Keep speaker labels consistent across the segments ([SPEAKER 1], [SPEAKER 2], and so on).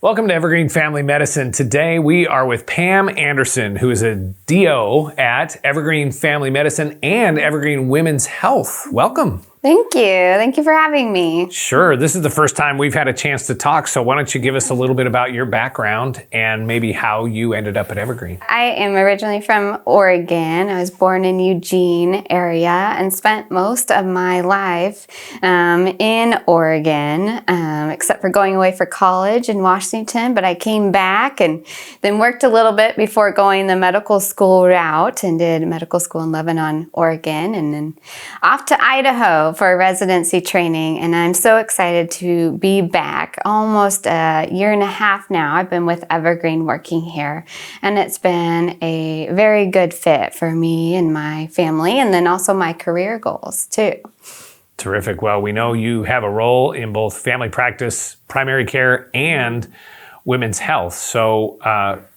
[SPEAKER 1] Welcome to Evergreen Family Medicine. Today we are with Pam Anderson, who is a DO at Evergreen Family Medicine and Evergreen Women's Health. Welcome.
[SPEAKER 2] Thank you. Thank you for having me.
[SPEAKER 1] Sure. This is the first time we've had a chance to talk, so why don't you give us a little bit about your background and maybe how you ended up at Evergreen?
[SPEAKER 2] I am originally from Oregon. I was born in Eugene area and spent most of my life in Oregon, except for going away for college in Washington. But I came back and then worked a little bit before going the medical school route and did medical school in Lebanon, Oregon, and then off to Idaho for residency training. And I'm so excited to be back almost a year and a half now. I've been with Evergreen working here, and it's been a very good fit for me and my family, and then also my career goals too.
[SPEAKER 1] Terrific. Well, we know you have a role in both family practice, primary care, and women's health. So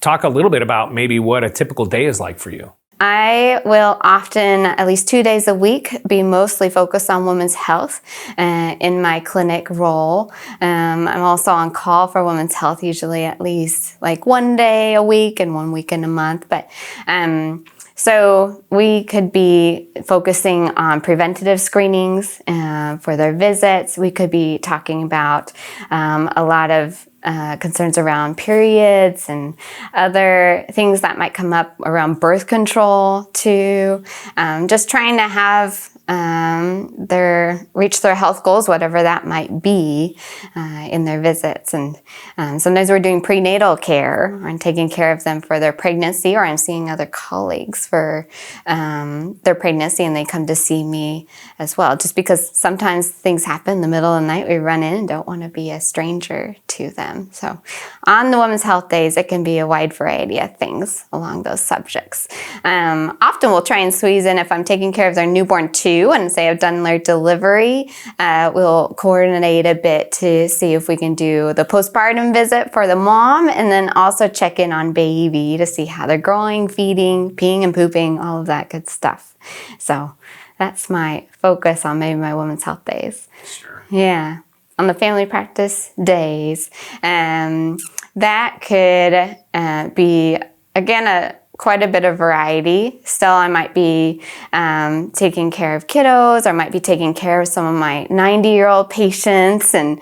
[SPEAKER 1] talk a little bit about maybe what a typical day is like for you.
[SPEAKER 2] I will often, at least 2 days a week, be mostly focused on women's health in my clinic role. I'm also on call for women's health, usually at least like 1 day a week and 1 week in a month. But so we could be focusing on preventative screenings for their visits. We could be talking about a lot of concerns around periods and other things that might come up around birth control too. Just trying to have reach their health goals, whatever that might be, in their visits. And sometimes we're doing prenatal care and taking care of them for their pregnancy, or I'm seeing other colleagues for their pregnancy, and they come to see me as well. Just because sometimes things happen in the middle of the night, we run in and don't want to be a stranger to them. So on the Women's Health Days, it can be a wide variety of things along those subjects. Often we'll try and squeeze in, if I'm taking care of their newborn too, and say I've done their delivery, we'll coordinate a bit to see if we can do the postpartum visit for the mom, and then also check in on baby to see how they're growing, feeding, peeing and pooping, all of that good stuff. So that's my focus on maybe my Women's Health Days.
[SPEAKER 1] Sure.
[SPEAKER 2] Yeah. On the family practice days, that could be, again, quite a bit of variety. Still, I might be taking care of kiddos, or might be taking care of some of my 90-year-old patients, and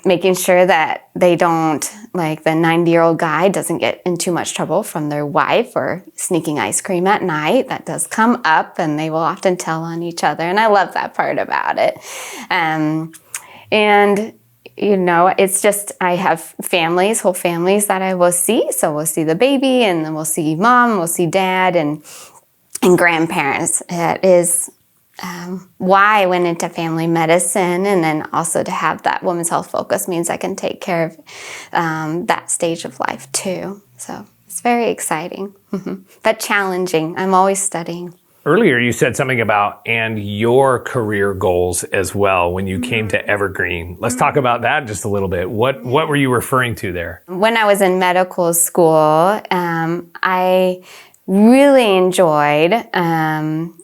[SPEAKER 2] making sure that they don't, like the 90-year-old guy doesn't get in too much trouble from their wife or sneaking ice cream at night. That does come up, and they will often tell on each other, and I love that part about it. And you know, it's just, I have families, whole families that I will see. So we'll see the baby, and then we'll see mom, we'll see dad, and grandparents. It is why I went into family medicine, and then also to have that women's health focus means I can take care of that stage of life too. So it's very exciting, but challenging. I'm always studying.
[SPEAKER 1] Earlier, you said something about and your career goals as well when you came to Evergreen. Let's talk about that just a little bit. What were you referring to there?
[SPEAKER 2] When I was in medical school, I really enjoyed kind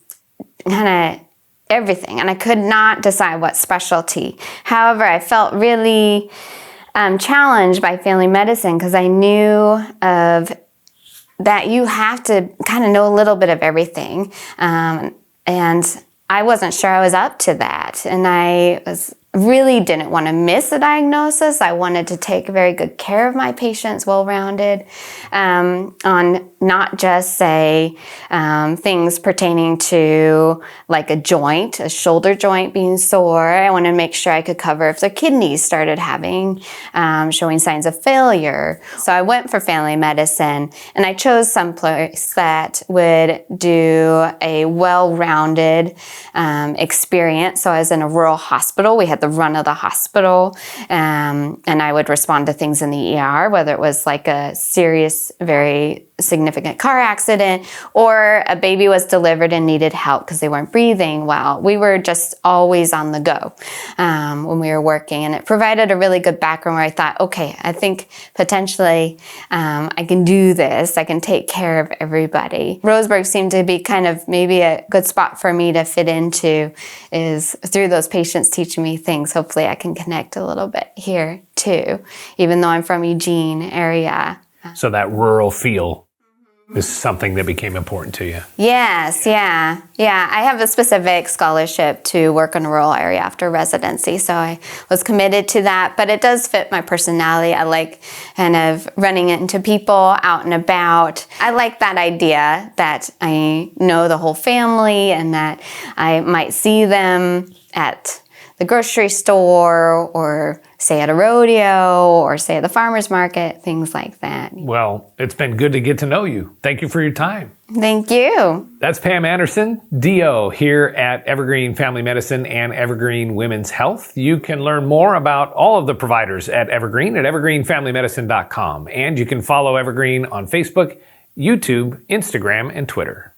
[SPEAKER 2] of everything, and I could not decide what specialty. However, I felt really challenged by family medicine because I knew of that you have to kind of know a little bit of everything. And I wasn't sure I was up to that. And I really didn't want to miss a diagnosis. I wanted to take very good care of my patients, well-rounded, on not just say things pertaining to like a joint, a shoulder joint being sore. I want to make sure I could cover if their kidneys started showing signs of failure. So I went for family medicine, and I chose some place that would do a well-rounded experience. So I was in a rural hospital. We had the run of the hospital, and I would respond to things in the ER, whether it was like a serious, very significant car accident, or a baby was delivered and needed help because they weren't breathing well. We were just always on the go when we were working, and it provided a really good background where I thought, okay, I think potentially I can do this. I can take care of everybody. Roseburg seemed to be kind of maybe a good spot for me to fit into, is through those patients teaching me things. Hopefully I can connect a little bit here too, even though I'm from Eugene area.
[SPEAKER 1] So that rural feel is something that became important to you.
[SPEAKER 2] Yes, yeah. I have a specific scholarship to work in a rural area after residency, so I was committed to that, but it does fit my personality. I like kind of running into people out and about. I like that idea that I know the whole family and that I might see them at the grocery store, or say at a rodeo, or say at the farmer's market, things like that.
[SPEAKER 1] Well, it's been good to get to know you. Thank you for your time.
[SPEAKER 2] Thank you.
[SPEAKER 1] That's Pam Anderson, DO here at Evergreen Family Medicine and Evergreen Women's Health. You can learn more about all of the providers at Evergreen at evergreenfamilymedicine.com. And you can follow Evergreen on Facebook, YouTube, Instagram, and Twitter.